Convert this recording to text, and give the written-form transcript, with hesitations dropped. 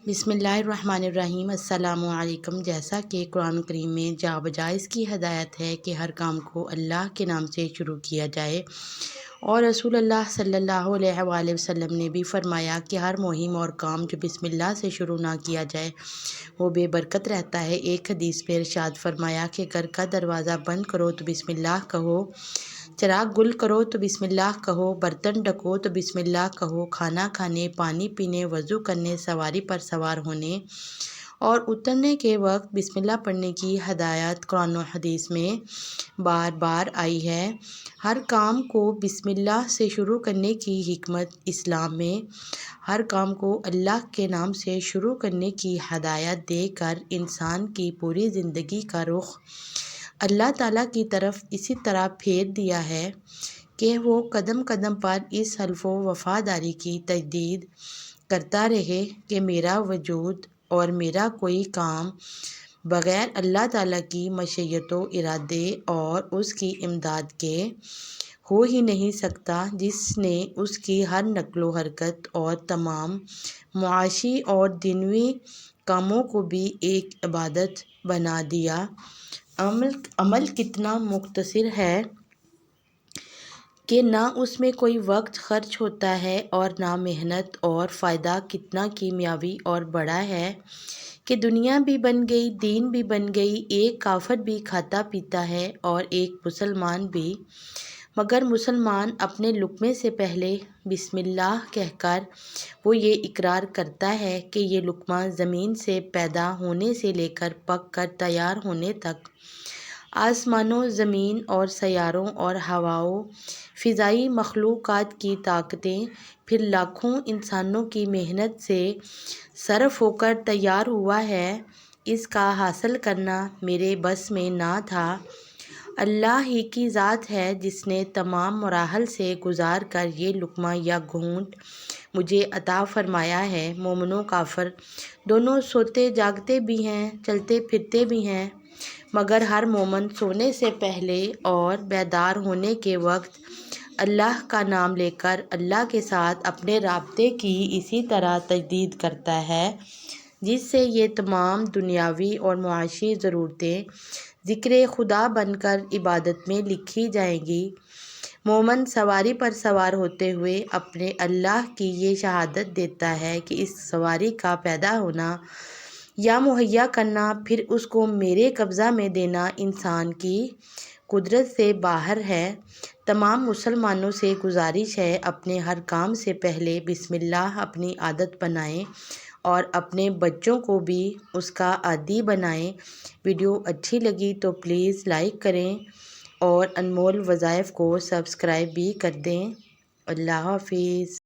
بسم اللہ الرحمن الرحیم۔ السلام علیکم۔ جیسا کہ قرآن کریم میں جا بجا اس کی ہدایت ہے کہ ہر کام کو اللہ کے نام سے شروع کیا جائے، اور رسول اللہ صلی اللہ علیہ وآلہ وسلم نے بھی فرمایا کہ ہر مہم اور کام جو بسم اللہ سے شروع نہ کیا جائے وہ بے برکت رہتا ہے۔ ایک حدیث میں ارشاد فرمایا کہ گھر کا دروازہ بند کرو تو بسم اللہ کہو، چراغ گل کرو تو بسم اللہ کہو، برتن ڈھکو تو بسم اللہ کہو، کھانا کھانے، پانی پینے، وضو کرنے، سواری پر سوار ہونے اور اترنے کے وقت بسم اللہ پڑھنے کی ہدایت قرآن و حدیث میں بار بار آئی ہے۔ ہر کام کو بسم اللہ سے شروع کرنے کی حکمت اسلام میں ہر کام کو اللہ کے نام سے شروع کرنے کی ہدایت دے کر انسان کی پوری زندگی کا رخ اللہ تعالیٰ کی طرف اسی طرح پھیر دیا ہے کہ وہ قدم قدم پر اس حلف و وفاداری کی تجدید کرتا رہے کہ میرا وجود اور میرا کوئی کام بغیر اللہ تعالیٰ کی مشیت و ارادے اور اس کی امداد کے ہو ہی نہیں سکتا، جس نے اس کی ہر نقل و حرکت اور تمام معاشی اور دنیوی کاموں کو بھی ایک عبادت بنا دیا۔ عمل کتنا مختصر ہے کہ نہ اس میں کوئی وقت خرچ ہوتا ہے اور نہ محنت، اور فائدہ کتنا کیمیاوی اور بڑا ہے کہ دنیا بھی بن گئی، دین بھی بن گئی، ایک کافر بھی کھاتا پیتا ہے اور ایک مسلمان بھی، مگر مسلمان اپنے لقمے سے پہلے بسم اللہ کہہ کر وہ یہ اقرار کرتا ہے کہ یہ لقمہ زمین سے پیدا ہونے سے لے کر پک کر تیار ہونے تک آسمانوں، زمین اور سیاروں اور ہواؤں، فضائی مخلوقات کی طاقتیں، پھر لاکھوں انسانوں کی محنت سے صرف ہو کر تیار ہوا ہے، اس کا حاصل کرنا میرے بس میں نہ تھا۔ اللہ ہی کی ذات ہے جس نے تمام مراحل سے گزار کر یہ لقمہ یا گھونٹ مجھے عطا فرمایا ہے۔ مومن و کافر دونوں سوتے جاگتے بھی ہیں، چلتے پھرتے بھی ہیں، مگر ہر مومن سونے سے پہلے اور بیدار ہونے کے وقت اللہ کا نام لے کر اللہ کے ساتھ اپنے رابطے کی اسی طرح تجدید کرتا ہے جس سے یہ تمام دنیاوی اور معاشی ضرورتیں ذکر خدا بن کر عبادت میں لکھی جائیں گی۔ مومن سواری پر سوار ہوتے ہوئے اپنے اللہ کی یہ شہادت دیتا ہے کہ اس سواری کا پیدا ہونا یا مہیا کرنا، پھر اس کو میرے قبضہ میں دینا انسان کی قدرت سے باہر ہے۔ تمام مسلمانوں سے گزارش ہے اپنے ہر کام سے پہلے بسم اللہ اپنی عادت بنائیں اور اپنے بچوں کو بھی اس کا عادی بنائیں۔ ویڈیو اچھی لگی تو پلیز لائک کریں اور انمول وظائف کو سبسکرائب بھی کر دیں۔ اللہ حافظ۔